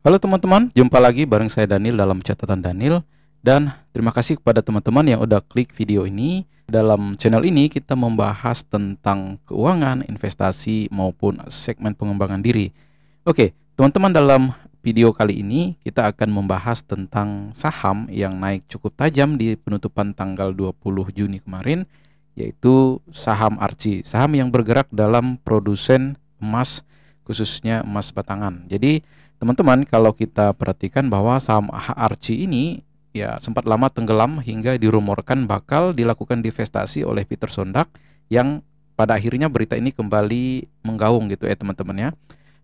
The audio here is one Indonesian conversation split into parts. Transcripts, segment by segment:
Halo teman-teman, jumpa lagi bareng saya Daniel dalam catatan Daniel. Dan terima kasih kepada teman-teman yang udah klik video ini. Dalam channel ini kita membahas tentang keuangan, investasi maupun segmen pengembangan diri. Oke, teman-teman, dalam video kali ini kita akan membahas tentang saham yang naik cukup tajam di penutupan tanggal 20 Juni kemarin, yaitu saham Arci, saham yang bergerak dalam produsen emas, khususnya emas batangan. Jadi teman-teman, kalau kita perhatikan bahwa saham Arci ini ya sempat lama tenggelam hingga dirumorkan bakal dilakukan divestasi oleh Peter Sondag, yang pada akhirnya berita ini kembali menggaung gitu ya teman-teman ya.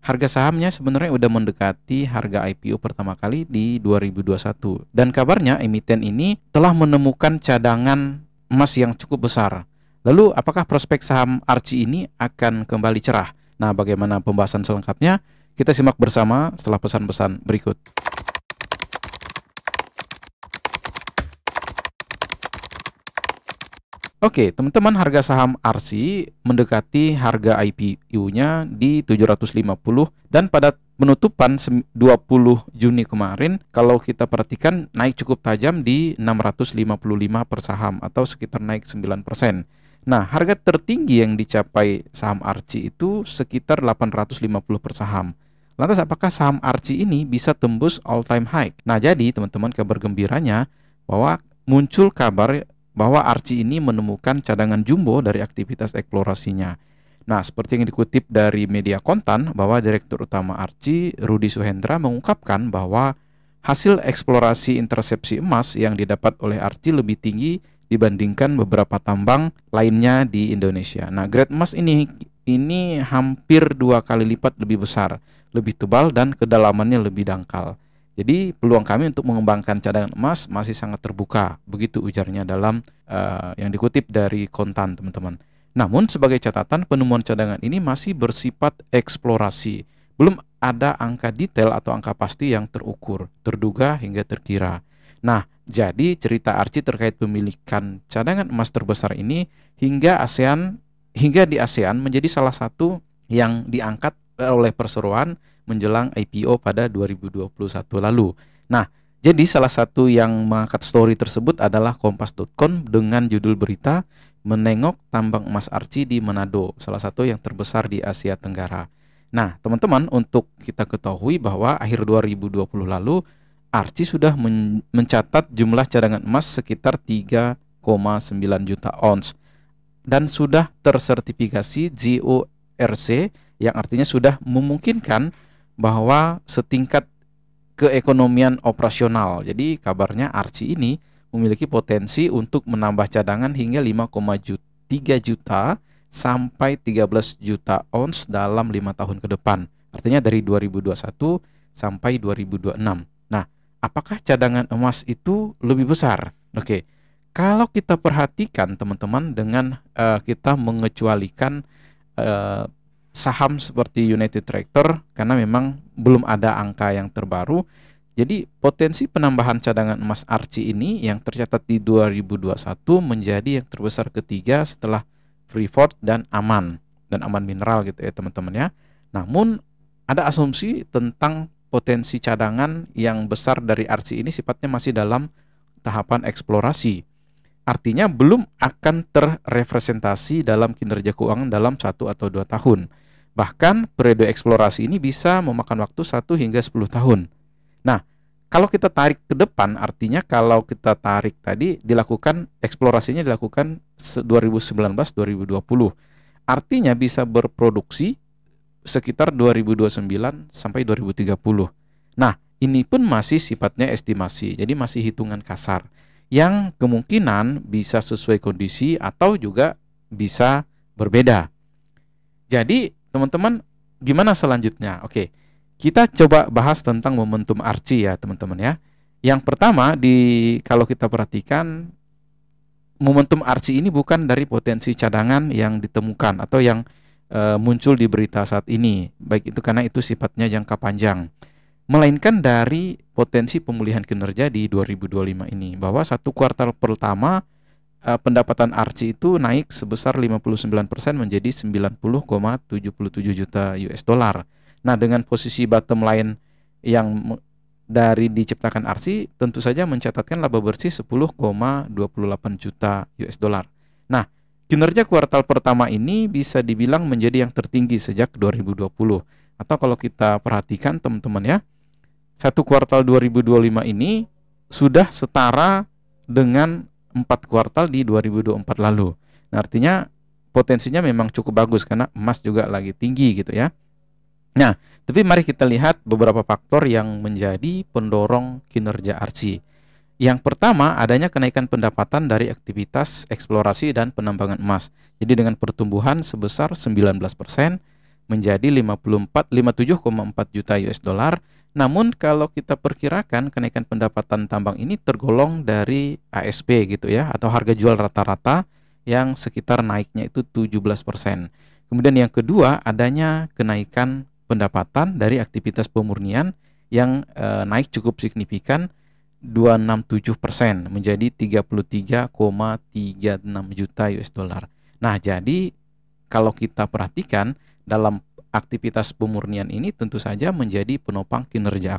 Harga sahamnya sebenarnya udah mendekati harga IPO pertama kali di 2021. Dan kabarnya emiten ini telah menemukan cadangan emas yang cukup besar. Lalu apakah prospek saham Arci ini akan kembali cerah? Nah, bagaimana pembahasan selengkapnya? Kita simak bersama setelah pesan-pesan berikut. Oke, teman-teman, harga saham Arci mendekati harga IPO-nya di 750 dan pada penutupan 20 Juni kemarin kalau kita perhatikan naik cukup tajam di 655 per saham atau sekitar naik 9%. Nah, harga tertinggi yang dicapai saham Arci itu sekitar 850 per saham. Lantas apakah saham Arci ini bisa tembus all time high? Nah, jadi teman-teman, kabar gembiranya bahwa muncul kabar bahwa Arci ini menemukan cadangan jumbo dari aktivitas eksplorasinya. Nah, seperti yang dikutip dari media Kontan, bahwa Direktur Utama Arci, Rudi Suhendra, mengungkapkan bahwa hasil eksplorasi intersepsi emas yang didapat oleh Arci lebih tinggi dibandingkan beberapa tambang lainnya di Indonesia. Nah, grade emas ini hampir 2 kali lipat lebih besar, lebih tebal, dan kedalamannya lebih dangkal. Jadi peluang kami untuk mengembangkan cadangan emas masih sangat terbuka, begitu ujarnya dalam yang dikutip dari Kontan, teman-teman. Namun sebagai catatan, penemuan cadangan ini masih bersifat eksplorasi. Belum ada angka detail atau angka pasti yang terukur, terduga hingga terkira. Nah, jadi cerita Arci terkait pemilikan cadangan emas terbesar ini hingga di ASEAN menjadi salah satu yang diangkat oleh perseroan menjelang IPO pada 2021 lalu. Nah, jadi salah satu yang mengangkat story tersebut adalah Kompas.com dengan judul berita menengok tambang emas Arci di Manado, salah satu yang terbesar di Asia Tenggara. Nah, teman-teman, untuk kita ketahui bahwa akhir 2020 lalu Arci sudah mencatat jumlah cadangan emas sekitar 3,9 juta ons dan sudah tersertifikasi GORC, yang artinya sudah memungkinkan bahwa setingkat keekonomian operasional. Jadi kabarnya Arci ini memiliki potensi untuk menambah cadangan hingga 5,3 juta sampai 13 juta ons dalam 5 tahun ke depan. Artinya dari 2021 sampai 2026. Nah, apakah cadangan emas itu lebih besar? Oke, kalau kita perhatikan teman-teman, dengan kita mengecualikan saham seperti United Tractor, karena memang belum ada angka yang terbaru. Jadi potensi penambahan cadangan emas Arci ini yang tercatat di 2021 menjadi yang terbesar ketiga setelah Freeport dan Aman Mineral gitu ya teman-teman ya. Namun ada asumsi tentang potensi cadangan yang besar dari Arci ini sifatnya masih dalam tahapan eksplorasi. Artinya belum akan terrepresentasi dalam kinerja keuangan dalam 1 atau 2 tahun. Bahkan periode eksplorasi ini bisa memakan waktu 1 hingga 10 tahun. Nah, kalau kita tarik ke depan, artinya kalau kita tarik tadi eksplorasinya dilakukan 2019-2020. Artinya bisa berproduksi sekitar 2029 sampai 2030. Nah, ini pun masih sifatnya estimasi, jadi masih hitungan kasar, yang kemungkinan bisa sesuai kondisi atau juga bisa berbeda. Jadi teman-teman, gimana selanjutnya? Oke, kita coba bahas tentang momentum Arci ya teman-teman ya. Yang pertama, kalau kita perhatikan, momentum Arci ini bukan dari potensi cadangan yang ditemukan atau yang muncul di berita saat ini, baik itu karena itu sifatnya jangka panjang, melainkan dari potensi pemulihan kinerja di 2025 ini, bahwa 1 kuartal pertama pendapatan Arci itu naik sebesar 59% menjadi 90,77 juta US dollar. Nah, dengan posisi bottom line dari diciptakan RC tentu saja mencatatkan laba bersih 10,28 juta US dollar. Nah, kinerja kuartal pertama ini bisa dibilang menjadi yang tertinggi sejak 2020. Atau kalau kita perhatikan teman-teman ya, satu kuartal 2025 ini sudah setara dengan 4 kuartal di 2024 lalu. Nah, artinya potensinya memang cukup bagus karena emas juga lagi tinggi gitu ya. Nah, tapi mari kita lihat beberapa faktor yang menjadi pendorong kinerja RC. Yang pertama, adanya kenaikan pendapatan dari aktivitas eksplorasi dan penambangan emas. Jadi dengan pertumbuhan sebesar 19% menjadi 57,4 juta US dollar. Namun kalau kita perkirakan kenaikan pendapatan tambang ini tergolong dari ASP gitu ya, atau harga jual rata-rata yang sekitar naiknya itu 17%. Kemudian yang kedua, adanya kenaikan pendapatan dari aktivitas pemurnian yang naik cukup signifikan 267% menjadi 33,36 juta US dollar. Nah, jadi kalau kita perhatikan dalam aktivitas pemurnian ini tentu saja menjadi penopang kinerja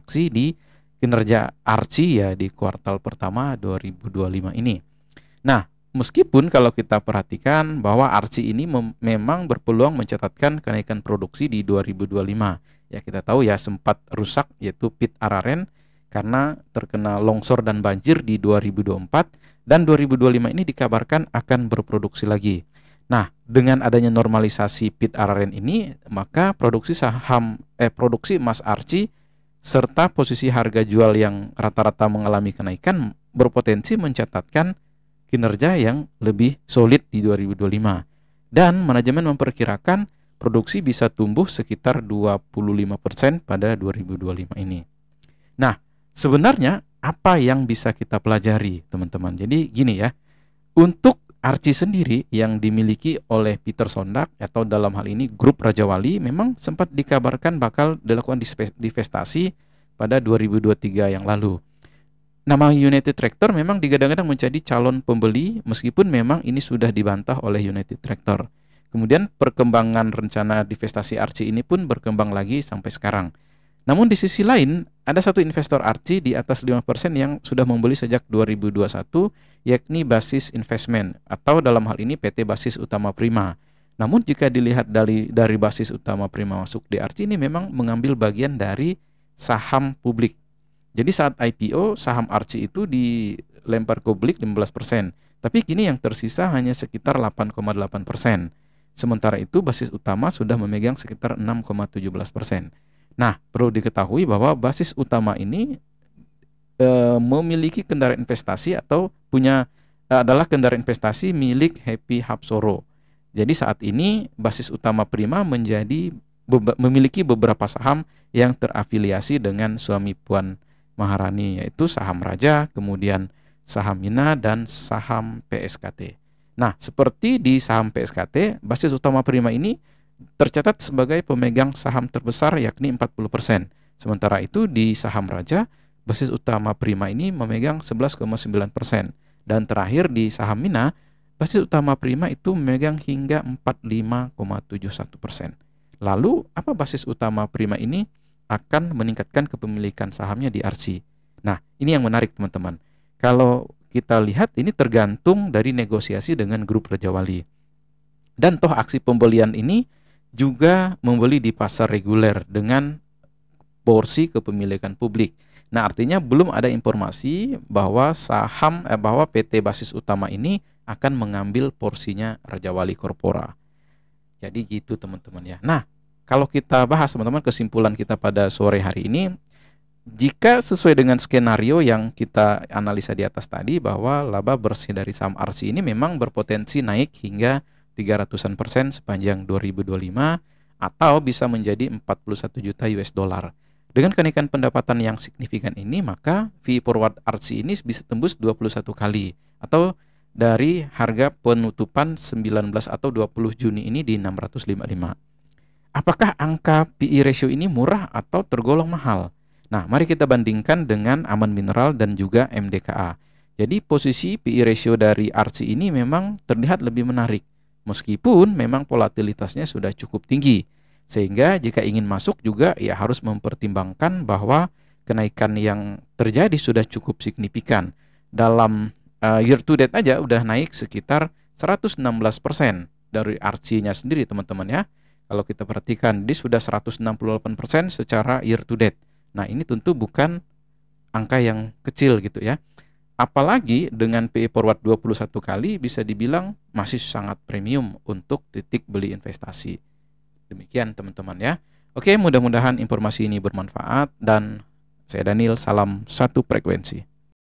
RC ya di kuartal pertama 2025 ini. Nah, meskipun kalau kita perhatikan bahwa RC ini memang berpeluang mencatatkan kenaikan produksi di 2025. Ya, kita tahu ya sempat rusak yaitu pit Araren karena terkena longsor dan banjir di 2024 dan 2025 ini dikabarkan akan berproduksi lagi. Nah, dengan adanya normalisasi pit Araren ini, maka produksi emas RC serta posisi harga jual yang rata-rata mengalami kenaikan berpotensi mencatatkan kinerja yang lebih solid di 2025. Dan manajemen memperkirakan produksi bisa tumbuh sekitar 25% pada 2025 ini. Nah, sebenarnya apa yang bisa kita pelajari, teman-teman? Jadi gini ya, untuk RC sendiri yang dimiliki oleh Peter Sondag atau dalam hal ini grup Raja Wali memang sempat dikabarkan bakal dilakukan divestasi pada 2023 yang lalu. Nama United Tractor memang digadang-gadang menjadi calon pembeli meskipun memang ini sudah dibantah oleh United Tractor. Kemudian perkembangan rencana divestasi RC ini pun berkembang lagi sampai sekarang. Namun di sisi lain, ada satu investor RC di atas 5% yang sudah membeli sejak 2021, yakni Basis Investment, atau dalam hal ini PT Basis Utama Prima. Namun jika dilihat dari Basis Utama Prima masuk di RC ini memang mengambil bagian dari saham publik. Jadi saat IPO, saham RC itu dilempar ke publik 15%, tapi kini yang tersisa hanya sekitar 8,8%. Sementara itu Basis Utama sudah memegang sekitar 6,17%. Nah, perlu diketahui bahwa Basis Utama ini memiliki kendaraan investasi atau adalah kendaraan investasi milik Happy Hapsoro. Jadi saat ini Basis Utama Prima memiliki beberapa saham yang terafiliasi dengan suami Puan Maharani, yaitu saham Raja, kemudian saham Mina, dan saham PSKT. Nah, seperti di saham PSKT, Basis Utama Prima ini tercatat sebagai pemegang saham terbesar yakni 40%. Sementara itu di saham Raja, Basis Utama Prima ini memegang 11,9%. Dan terakhir di saham Mina, Basis Utama Prima itu memegang hingga 45,71%. Lalu, apa Basis Utama Prima ini akan meningkatkan kepemilikan sahamnya di RC? Nah, ini yang menarik teman-teman. Kalau kita lihat ini tergantung dari negosiasi dengan grup Raja Wali. Dan toh aksi pembelian ini juga membeli di pasar reguler dengan porsi kepemilikan publik. Nah, artinya belum ada informasi bahwa bahwa PT Basis Utama ini akan mengambil porsinya Raja Wali Corpora. Jadi gitu teman-teman ya. Nah, kalau kita bahas teman-teman kesimpulan kita pada sore hari ini, jika sesuai dengan skenario yang kita analisa di atas tadi bahwa laba bersih dari saham RC ini memang berpotensi naik hingga 300% sepanjang 2025 atau bisa menjadi 41 juta US dollar. Dengan kenaikan pendapatan yang signifikan ini, maka fee forward RC ini bisa tembus 21 kali atau dari harga penutupan 19 atau 20 Juni ini di 655. Apakah angka PE ratio ini murah atau tergolong mahal? Nah, mari kita bandingkan dengan Aman Mineral dan juga MDKA. Jadi posisi PE ratio dari RC ini memang terlihat lebih menarik. Meskipun memang volatilitasnya sudah cukup tinggi. Sehingga jika ingin masuk juga ya harus mempertimbangkan bahwa kenaikan yang terjadi sudah cukup signifikan. Dalam year to date aja udah naik sekitar 116% dari RC-nya sendiri, teman-teman ya. Kalau kita perhatikan, dia sudah 168% secara year to date. Nah, ini tentu bukan angka yang kecil gitu ya. Apalagi dengan PE forward 21 kali bisa dibilang masih sangat premium untuk titik beli investasi. Demikian teman-teman ya. Oke, mudah-mudahan informasi ini bermanfaat dan saya Daniel, salam satu frekuensi.